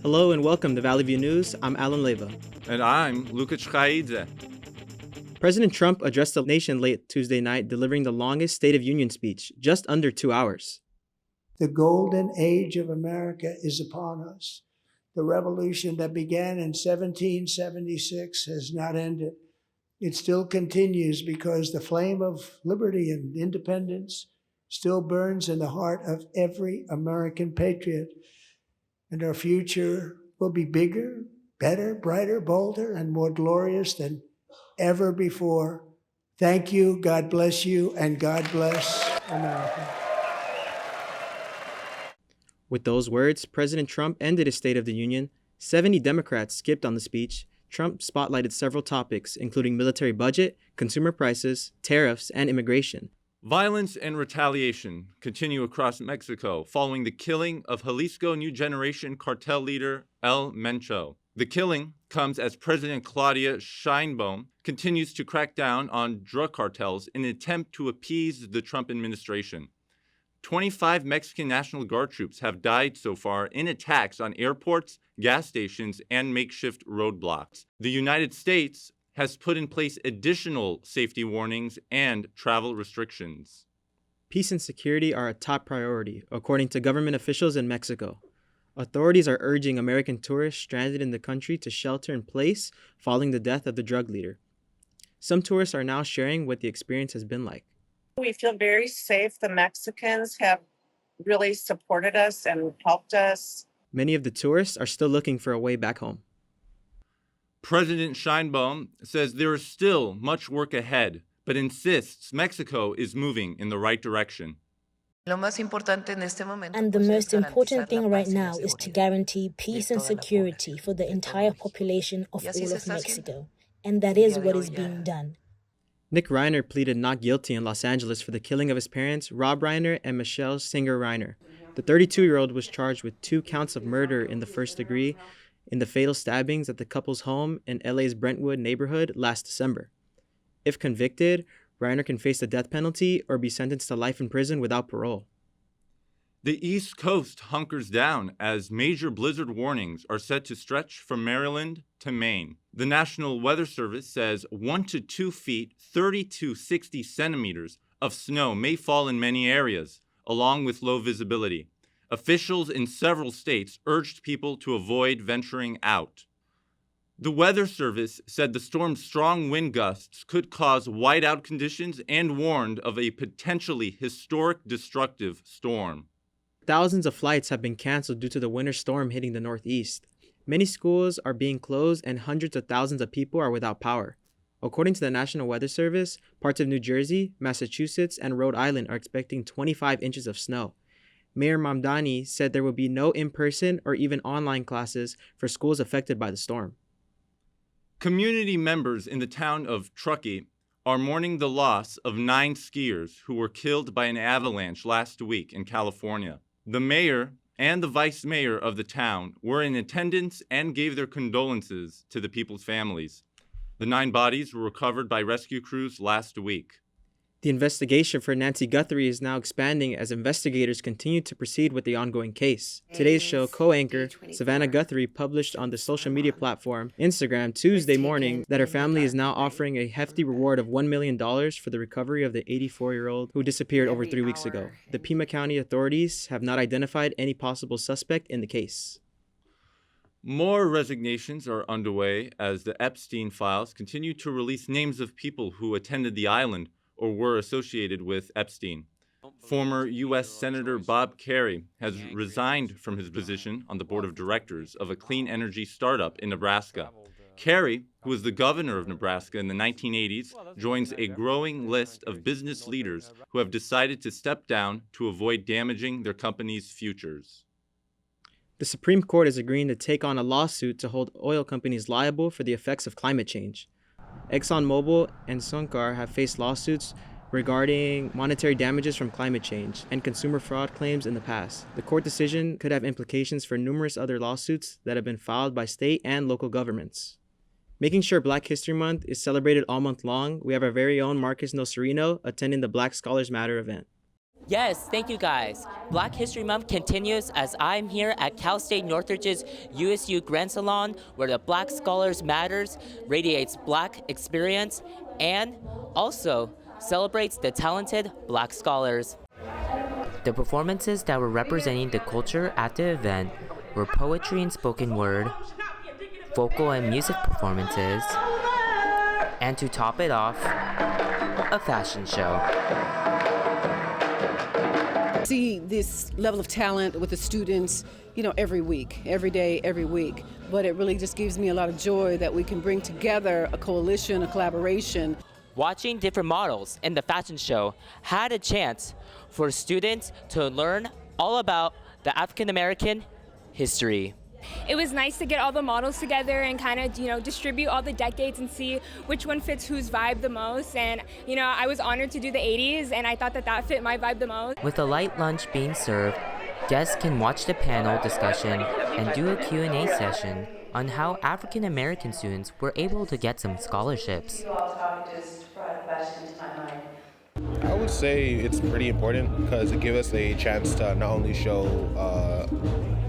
Hello and welcome to Valley View News. I'm Alan Leva. And I'm Luka Chkaidze. President Trump addressed the nation late Tuesday night, delivering the longest State of Union speech, just under 2 hours. The golden age of America is upon us. The revolution that began in 1776 has not ended. It still continues because the flame of liberty and independence still burns in the heart of every American patriot. And our future will be bigger, better, brighter, bolder, and more glorious than ever before. Thank you, God bless you, and God bless America. With those words, President Trump ended his State of the Union. 70 Democrats skipped on the speech. Trump spotlighted several topics, including military budget, consumer prices, tariffs, and immigration. Violence and retaliation continue across Mexico following the killing of Jalisco New Generation cartel leader El Mencho. The killing comes as President Claudia Sheinbaum continues to crack down on drug cartels in an attempt to appease the Trump administration. 25 Mexican National Guard troops have died so far in attacks on airports, gas stations, and makeshift roadblocks. The United States has put in place additional safety warnings and travel restrictions. Peace and security are a top priority, according to government officials in Mexico. Authorities are urging American tourists stranded in the country to shelter in place following the death of the drug leader. Some tourists are now sharing what the experience has been like. We feel very safe. The Mexicans have really supported us and helped us. Many of the tourists are still looking for a way back home. President Sheinbaum says there is still much work ahead, but insists Mexico is moving in the right direction. And the most important thing right now is to guarantee peace and security for the entire population of all of Mexico. And that is what is being done. Nick Reiner pleaded not guilty in Los Angeles for the killing of his parents, Rob Reiner and Michelle Singer Reiner. The 32-year-old was charged with 2 counts of murder in the first degree in the fatal stabbings at the couple's home in LA's Brentwood neighborhood last December. If convicted, Reiner can face the death penalty or be sentenced to life in prison without parole. The East Coast hunkers down as major blizzard warnings are set to stretch from Maryland to Maine. The National Weather Service says 1 to 2 feet, 30 to 60 centimeters of snow may fall in many areas, along with low visibility. Officials in several states urged people to avoid venturing out. The Weather Service said the storm's strong wind gusts could cause whiteout conditions and warned of a potentially historic destructive storm. Thousands of flights have been canceled due to the winter storm hitting the Northeast. Many schools are being closed and hundreds of thousands of people are without power. According to the National Weather Service, parts of New Jersey, Massachusetts, and Rhode Island are expecting 25 inches of snow. Mayor Mamdani said there will be no in-person or even online classes for schools affected by the storm. Community members in the town of Truckee are mourning the loss of 9 skiers who were killed by an avalanche last week in California. The mayor and the vice mayor of the town were in attendance and gave their condolences to the people's families. The 9 bodies were recovered by rescue crews last week. The investigation for Nancy Guthrie is now expanding as investigators continue to proceed with the ongoing case. Today's show co-anchor Savannah Guthrie published on the social media platform Instagram Tuesday morning that her family is now offering a hefty reward of $1 million for the recovery of the 84-year-old who disappeared over 3 weeks ago. The Pima County authorities have not identified any possible suspect in the case. More resignations are underway as the Epstein files continue to release names of people who attended the island or were associated with Epstein. Former U.S. Senator Bob Kerrey has resigned from his position on the board of directors of a clean energy startup in Nebraska. Kerrey, who was the governor of Nebraska in the 1980s, joins a growing list of business leaders who have decided to step down to avoid damaging their company's futures. The Supreme Court is agreeing to take on a lawsuit to hold oil companies liable for the effects of climate change. ExxonMobil and Suncor have faced lawsuits regarding monetary damages from climate change and consumer fraud claims in the past. The court decision could have implications for numerous other lawsuits that have been filed by state and local governments. Making sure Black History Month is celebrated all month long, we have our very own Marcus Nocerino attending the Black Scholars Matter event. Yes, thank you guys. Black History Month continues as I'm here at Cal State Northridge's USU Grand Salon, where the Black Scholars Matters radiates Black experience and also celebrates the talented Black scholars. The performances that were representing the culture at the event were poetry and spoken word, vocal and music performances, and to top it off, a fashion show. See this level of talent with the students, every week, every day, every week. But it really just gives me a lot of joy that we can bring together a coalition, a collaboration. Watching different models in the fashion show had a chance for students to learn all about the African American history. It was nice to get all the models together and kind of, distribute all the decades and see which one fits whose vibe the most. And, I was honored to do the 80s, and I thought that fit my vibe the most. With a light lunch being served, guests can watch the panel discussion and do a Q&A session on how African American students were able to get some scholarships. I would say it's pretty important because it gives us a chance to not only show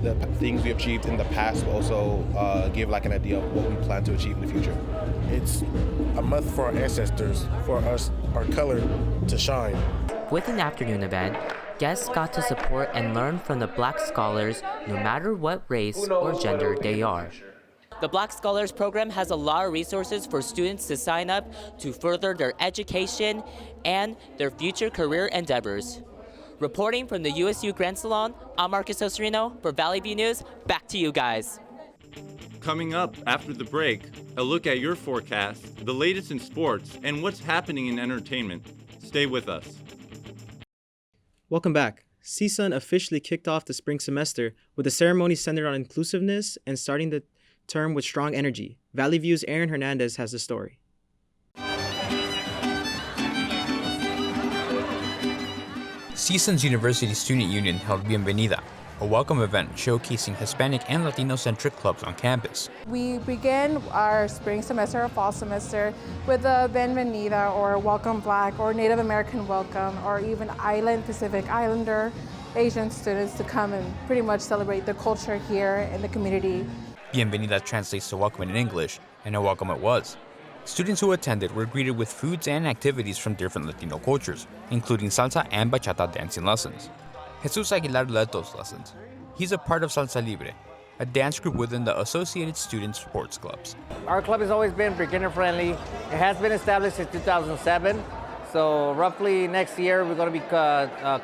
the things we achieved in the past, but also give an idea of what we plan to achieve in the future. It's a month for our ancestors, for us, our color, to shine. With an afternoon event, guests got to support and learn from the Black scholars no matter what race or gender they are. The Black Scholars Program has a lot of resources for students to sign up to further their education and their future career endeavors. Reporting from the USU Grand Salon, I'm Marcus Osorino for Valley View News. Back to you guys. Coming up after the break, a look at your forecast, the latest in sports, and what's happening in entertainment. Stay with us. Welcome back. CSUN officially kicked off the spring semester with a ceremony centered on inclusiveness and starting the term with strong energy. Valley View's Aaron Hernandez has the story. CSUN's University Student Union held Bienvenida, a welcome event showcasing Hispanic and Latino-centric clubs on campus. We begin our spring semester or fall semester with a Bienvenida or Welcome Black or Native American welcome or even Island Pacific Islander Asian students to come and pretty much celebrate the culture here in the community. Bienvenida translates to welcome in English, and a welcome it was. Students who attended were greeted with foods and activities from different Latino cultures, including salsa and bachata dancing lessons. Jesus Aguilar led those lessons. He's a part of Salsa Libre, a dance group within the Associated Student Sports Clubs. Our club has always been beginner friendly. It has been established since 2007. So roughly next year, we're going to be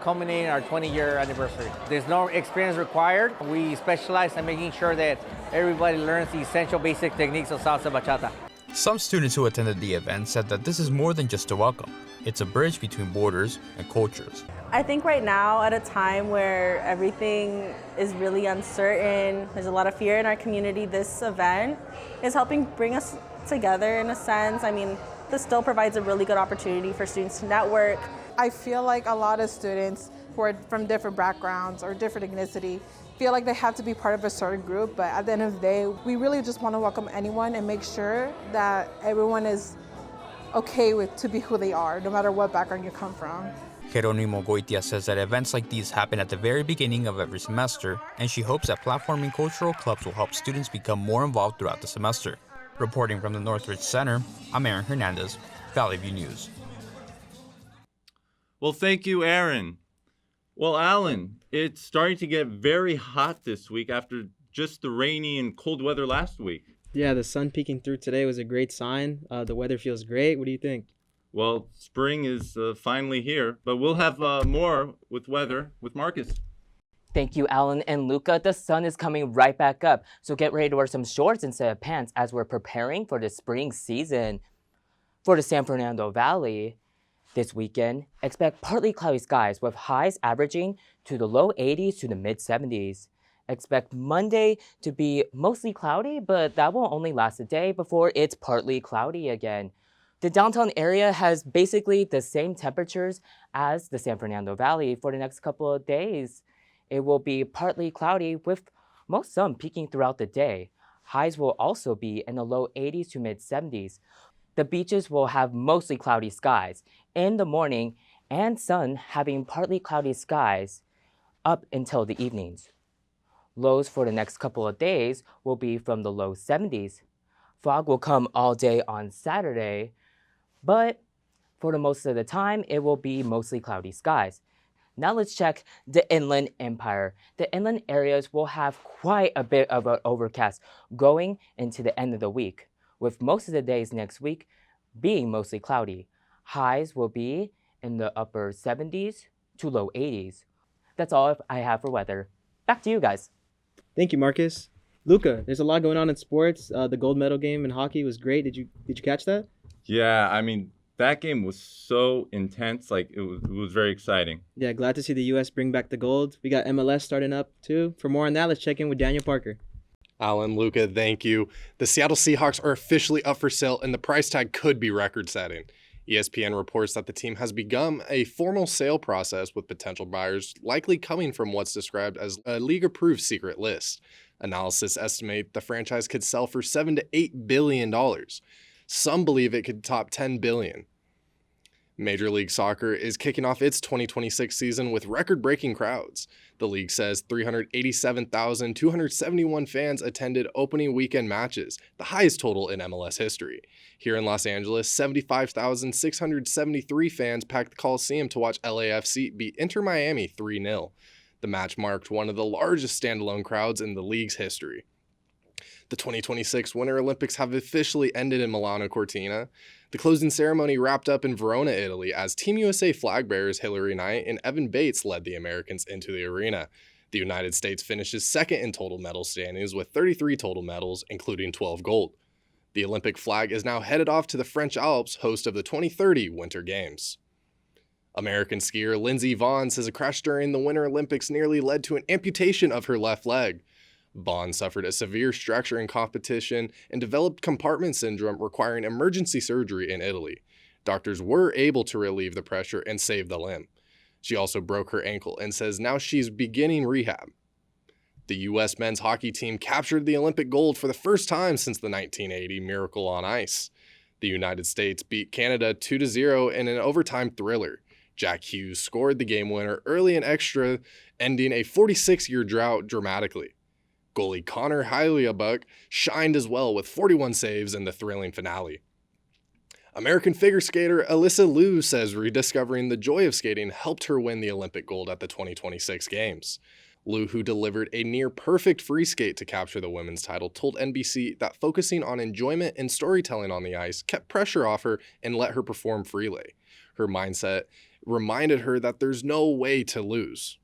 culminating our 20-year anniversary. There's no experience required. We specialize in making sure that everybody learns the essential basic techniques of salsa bachata. Some students who attended the event said that this is more than just a welcome. It's a bridge between borders and cultures. I think right now, at a time where everything is really uncertain, there's a lot of fear in our community, this event is helping bring us together in a sense. I mean, this still provides a really good opportunity for students to network. I feel like a lot of students who are from different backgrounds or different ethnicity feel like they have to be part of a certain group, but at the end of the day, we really just want to welcome anyone and make sure that everyone is okay to be who they are, no matter what background you come from. Jeronimo Goitia says that events like these happen at the very beginning of every semester, and she hopes that platforming cultural clubs will help students become more involved throughout the semester. Reporting from the Northridge Center, I'm Aaron Hernandez, Valley View News. Well, thank you, Aaron. Well, Alan, it's starting to get very hot this week after just the rainy and cold weather last week. Yeah, the sun peeking through today was a great sign. The weather feels great. What do you think? Well, spring is finally here, but we'll have more with weather with Marcus. Thank you, Alan and Luca. The sun is coming right back up, so get ready to wear some shorts instead of pants as we're preparing for the spring season. For the San Fernando Valley, this weekend, expect partly cloudy skies with highs averaging to the low 80s to the mid 70s. Expect Monday to be mostly cloudy, but that will only last a day before it's partly cloudy again. The downtown area has basically the same temperatures as the San Fernando Valley for the next couple of days. It will be partly cloudy with most sun peaking throughout the day. Highs will also be in the low 80s to mid 70s. The beaches will have mostly cloudy skies in the morning and sun having partly cloudy skies up until the evenings. Lows for the next couple of days will be from the low 70s. Fog will come all day on Saturday, but for the most of the time, it will be mostly cloudy skies. Now let's check the Inland Empire. The inland areas will have quite a bit of an overcast going into the end of the week, with most of the days next week being mostly cloudy. Highs will be in the upper 70s to low 80s. That's all I have for weather. Back to you guys. Thank you, Marcus. Luca, there's a lot going on in sports. The gold medal game in hockey was great. Did you catch that? Yeah, I mean, that game was so intense. Like, it was very exciting. Yeah, glad to see the U.S. bring back the gold. We got MLS starting up, too. For more on that, let's check in with Daniel Parker. Alan, Luca, thank you. The Seattle Seahawks are officially up for sale, and the price tag could be record-setting. ESPN reports that the team has begun a formal sale process with potential buyers likely coming from what's described as a league-approved secret list. Analysts estimate the franchise could sell for $7 to $8 billion. Some believe it could top $10 billion. Major League Soccer is kicking off its 2026 season with record-breaking crowds. The league says 387,271 fans attended opening weekend matches, the highest total in MLS history. Here in Los Angeles, 75,673 fans packed the Coliseum to watch LAFC beat Inter Miami 3-0. The match marked one of the largest standalone crowds in the league's history. The 2026 Winter Olympics have officially ended in Milano Cortina. The closing ceremony wrapped up in Verona, Italy, as Team USA flag bearers Hillary Knight and Evan Bates led the Americans into the arena. The United States finishes second in total medal standings with 33 total medals, including 12 gold. The Olympic flag is now headed off to the French Alps, host of the 2030 Winter Games. American skier Lindsey Vonn says a crash during the Winter Olympics nearly led to an amputation of her left leg. Vonn suffered a severe fracture in competition and developed compartment syndrome requiring emergency surgery in Italy. Doctors were able to relieve the pressure and save the limb. She also broke her ankle and says now she's beginning rehab. The U.S. men's hockey team captured the Olympic gold for the first time since the 1980 Miracle on Ice. The United States beat Canada 2-0 in an overtime thriller. Jack Hughes scored the game winner early in extra, ending a 46-year drought dramatically. Goalie Connor Haliabuck shined as well with 41 saves in the thrilling finale. American figure skater Alyssa Liu says rediscovering the joy of skating helped her win the Olympic gold at the 2026 Games. Liu, who delivered a near-perfect free skate to capture the women's title, told NBC that focusing on enjoyment and storytelling on the ice kept pressure off her and let her perform freely. Her mindset reminded her that there's no way to lose.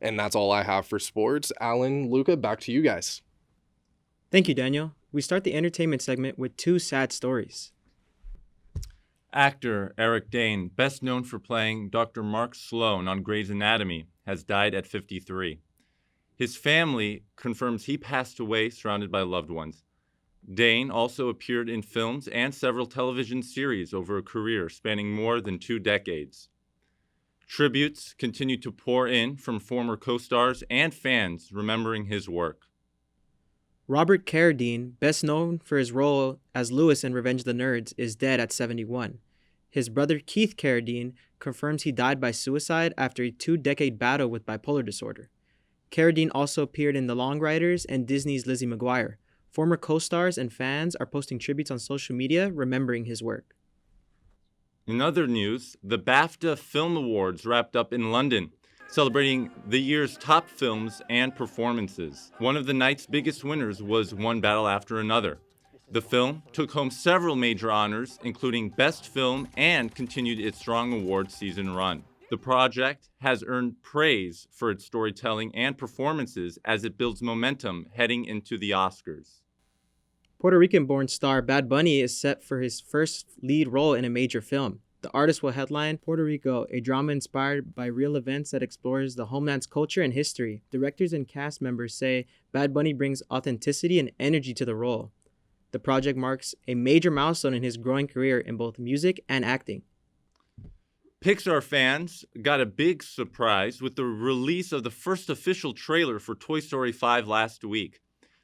And that's all I have for sports. Alan, Luca, back to you guys. Thank you, Daniel. We start the entertainment segment with two sad stories. Actor Eric Dane, best known for playing Dr. Mark Sloan on Grey's Anatomy, has died at 53. His family confirms he passed away surrounded by loved ones. Dane also appeared in films and several television series over a career spanning more than 2 decades. Tributes continue to pour in from former co-stars and fans remembering his work. Robert Carradine, best known for his role as Lewis in Revenge of the Nerds, is dead at 71. His brother Keith Carradine confirms he died by suicide after a 2-decade battle with bipolar disorder. Carradine also appeared in The Long Riders and Disney's Lizzie McGuire. Former co-stars and fans are posting tributes on social media remembering his work. In other news, the BAFTA Film Awards wrapped up in London, celebrating the year's top films and performances. One of the night's biggest winners was One Battle After Another. The film took home several major honors, including Best Film, and continued its strong awards season run. The project has earned praise for its storytelling and performances as it builds momentum heading into the Oscars. Puerto Rican-born star Bad Bunny is set for his first lead role in a major film. The artist will headline Puerto Rico, a drama inspired by real events that explores the homeland's culture and history. Directors and cast members say Bad Bunny brings authenticity and energy to the role. The project marks a major milestone in his growing career in both music and acting. Pixar fans got a big surprise with the release of the first official trailer for Toy Story 5 last week.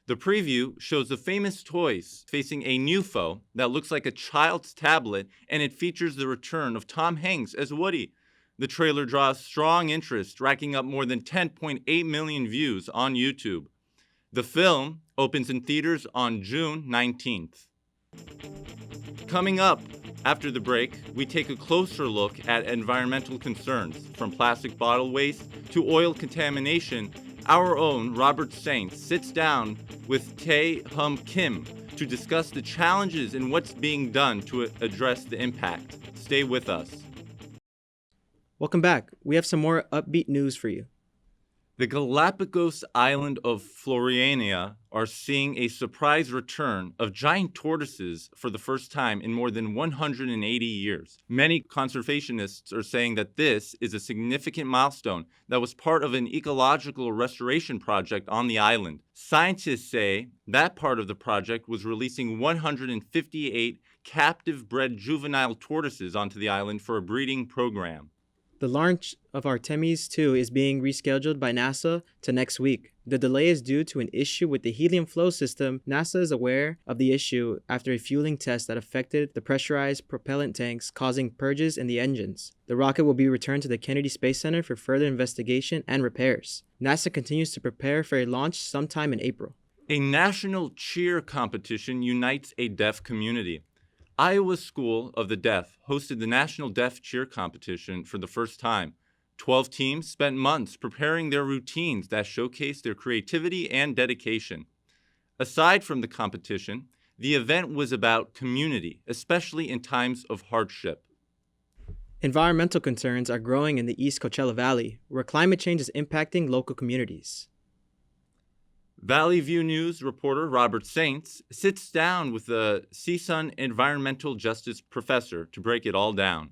The preview shows the famous toys facing a new foe that looks like a child's tablet, and it features the return of Tom Hanks as Woody. The trailer draws strong interest, racking up more than 10.8 million views on YouTube. The film opens in theaters on June 19th. Coming up after the break, we take a closer look at environmental concerns, from plastic bottle waste to oil contamination. Our own Robert Saints sits down with Tae Hum Kim to discuss the challenges and what's being done to address the impact. Stay with us. Welcome back. We have some more upbeat news for you. The Galapagos island of Floriana are seeing a surprise return of giant tortoises for the first time in more than 180 years. Many conservationists are saying that this is a significant milestone that was part of an ecological restoration project on the island. Scientists say that part of the project was releasing 158 captive-bred juvenile tortoises onto the island for a breeding program. The launch of Artemis 2 is being rescheduled by NASA to next week. The delay is due to an issue with the helium flow system. NASA is aware of the issue after a fueling test that affected the pressurized propellant tanks, causing purges in the engines. The rocket will be returned to the Kennedy Space Center for further investigation and repairs. NASA continues to prepare for a launch sometime in April. A national cheer competition unites a deaf community. Iowa School of the Deaf hosted the National Deaf Cheer Competition for the first time. 12 teams spent months preparing their routines that showcased their creativity and dedication. Aside from the competition, the event was about community, especially in times of hardship. Environmental concerns are growing in the East Coachella Valley, where climate change is impacting local communities. Valley View News reporter Robert Saints sits down with the CSUN environmental justice professor to break it all down.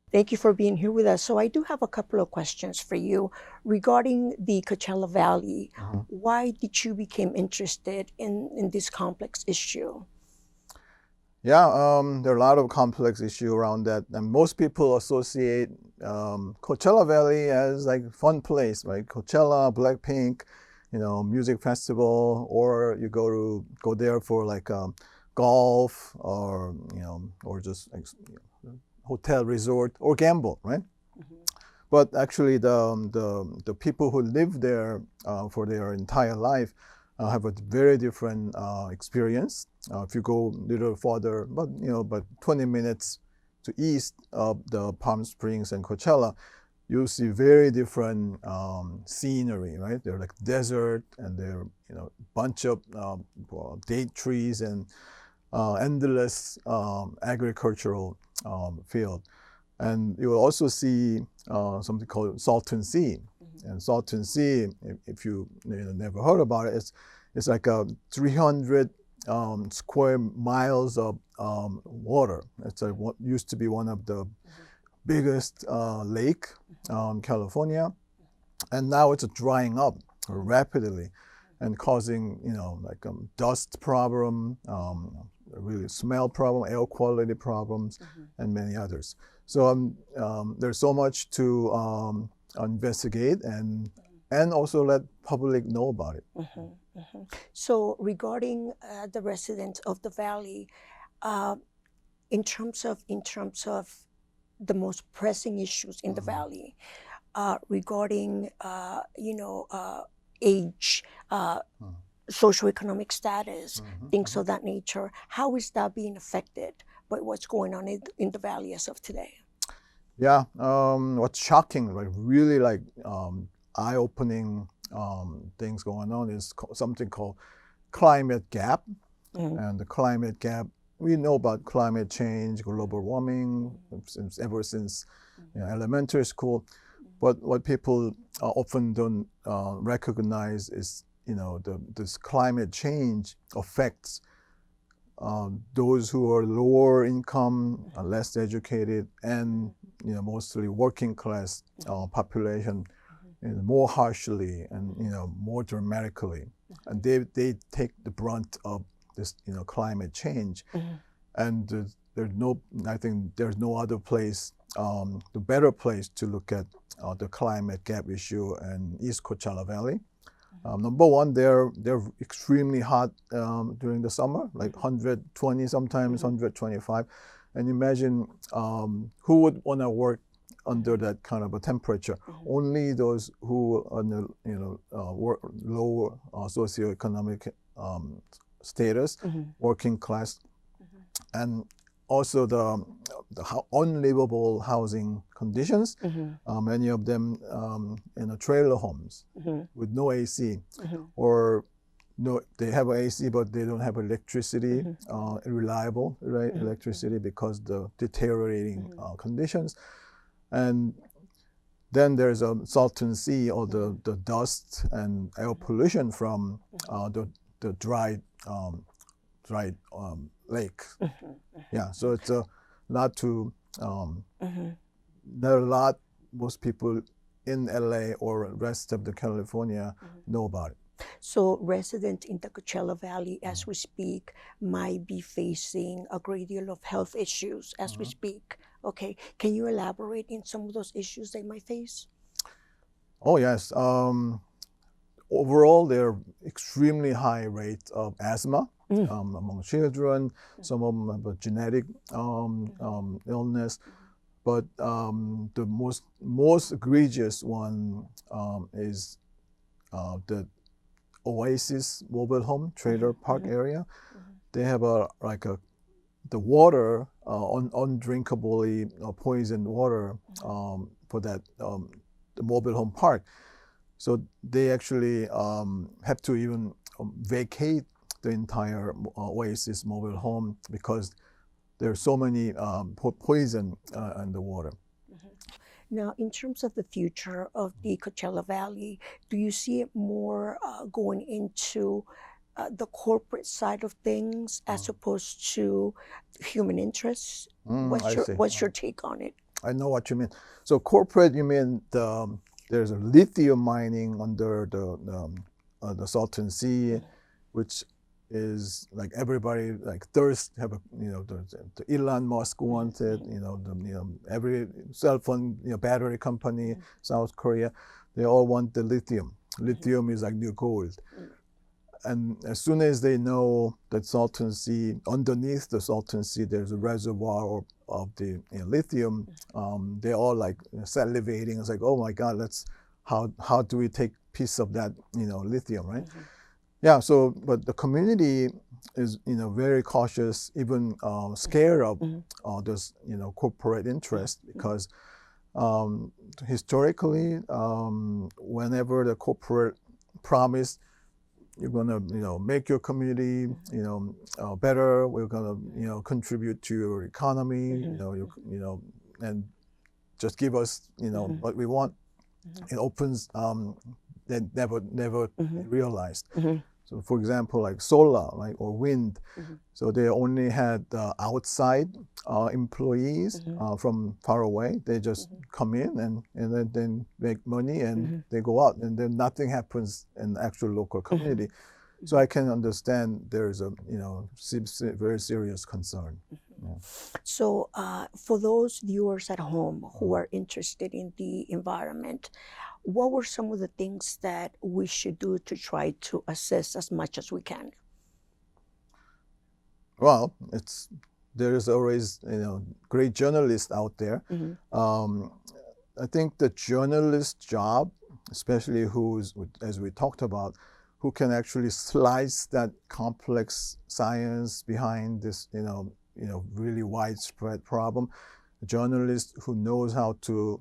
Thank you for being here with us. So I do have a couple of questions for you regarding the Coachella Valley. Why did you become interested in this complex issue? Yeah, there are a lot of complex issues around that, and most people associate Coachella Valley as like fun place, right? Coachella, Blackpink, music festival, or you go there for like golf, or or just hotel resort or gamble, right? But actually, the people who live there for their entire life have a very different experience. If you go a little further, but 20 minutes to east of the Palm Springs and Coachella, you see very different scenery, right? They're like desert, and they're bunch of date trees and endless agricultural field. And you will also see something called Salton Sea. And Salton Sea, if you never heard about it, it's like 300 square miles of water. It's what used to be one of the biggest lake in California, and now it's drying up rapidly and causing like dust problem, really smell problem, air quality problems, and many others. So there's so much to investigate and also let public know about it. So regarding the residents of the valley, in terms of the most pressing issues in the valley, regarding age, socioeconomic status, things of that nature, how is that being affected by what's going on in the valley as of today? Yeah, what's shocking, like really like eye-opening things going on is something called climate gap. And the climate gap, we know about climate change, global warming, ever since elementary school. But what people often don't recognize is, this climate change affects those who are lower income, less educated, and mostly working class population more harshly and more dramatically. And they take the brunt of this climate change. And I think there's no other place, the better place to look at the climate gap issue in East Coachella Valley. Number one, they're extremely hot during the summer, like 120, sometimes 125. And imagine who would want to work under that kind of a temperature. Only those who are in the lower socioeconomic status, working class, and also the unlivable housing conditions. Many of them in trailer homes with no AC, or no, they have AC but they don't have electricity, reliable electricity because the deteriorating conditions. And then there's a salton sea, or the dust and air pollution from the dried lake. Yeah, so it's a lot to there are a lot most people in LA or rest of the California know about it. So residents in the Coachella Valley, as we speak, might be facing a great deal of health issues as we speak. Okay, can you elaborate in some of those issues they might face? Oh yes. Overall, there are extremely high rates of asthma among children. Some of them have a genetic illness, but the most egregious one is the Oasis mobile home trailer park area. They have the water, undrinkably poisoned water for that the mobile home park. So they actually have to even vacate the entire Oasis mobile home because there's so many poison in the water. Now, in terms of the future of the Coachella Valley, do you see it more going into the corporate side of things as opposed to human interests? What's your take on it? I know what you mean. So corporate, you mean there's a lithium mining under the Salton Sea, which is like everybody like thirst have the Elon Musk wants it, every cell phone battery company, South Korea, they all want the lithium. Lithium is like new gold. And as soon as they know that Salton Sea, underneath the Salton Sea, there's a reservoir of the lithium, they're all like salivating. It's like, oh my God, how do we take piece of that, lithium, right? Yeah. So, but the community is, very cautious, even scared of this, corporate interest, because historically, whenever the corporate promise you're gonna, make your community, better. We're gonna, contribute to your economy, and just give us, what we want. It opens that never realized. So, for example, like solar, or wind. So they only had outside employees from far away. They just come in and then make money and they go out, and then nothing happens in the actual local community. So I can understand there's a very serious concern. Yeah. So for those viewers at home who are interested in the environment, what were some of the things that we should do to try to assist as much as we can? Well, there is always great journalists out there. I think the journalist job, especially who's, as we talked about, who can actually slice that complex science behind this really widespread problem, a journalist who knows how to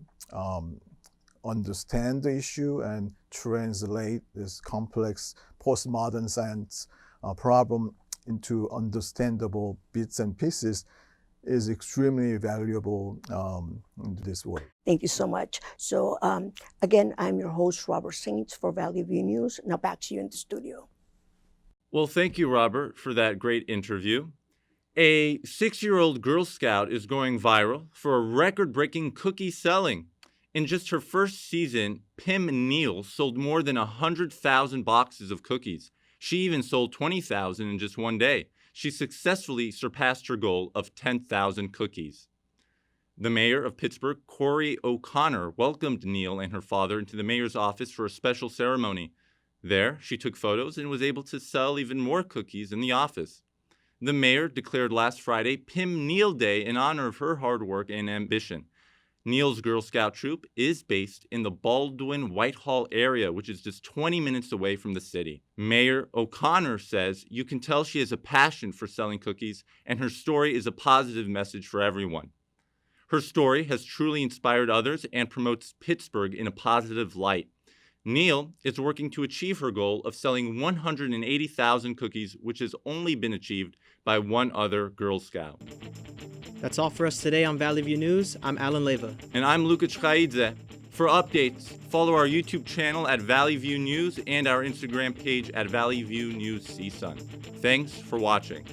understand the issue and translate this complex postmodern science problem into understandable bits and pieces is extremely valuable in this work. Thank you so much. So again, I'm your host, Robert Saints for Valley View News. Now back to you in the studio. Well, thank you, Robert, for that great interview. A 6-year-old Girl Scout is going viral for a record-breaking cookie selling. In just her first season, Pim Neal sold more than 100,000 boxes of cookies. She even sold 20,000 in just one day. She successfully surpassed her goal of 10,000 cookies. The mayor of Pittsburgh, Corey O'Connor, welcomed Neal and her father into the mayor's office for a special ceremony. There, she took photos and was able to sell even more cookies in the office. The mayor declared last Friday Pim Neal Day in honor of her hard work and ambition. Neil's Girl Scout troop is based in the Baldwin-Whitehall area, which is just 20 minutes away from the city. Mayor O'Connor says you can tell she has a passion for selling cookies, and her story is a positive message for everyone. Her story has truly inspired others and promotes Pittsburgh in a positive light. Neil is working to achieve her goal of selling 180,000 cookies, which has only been achieved by one other Girl Scout. That's all for us today on Valley View News. I'm Alan Leyva. And I'm Luka Chkaidze. For updates, follow our YouTube channel at Valley View News and our Instagram page at Valley View News CSUN. Thanks for watching.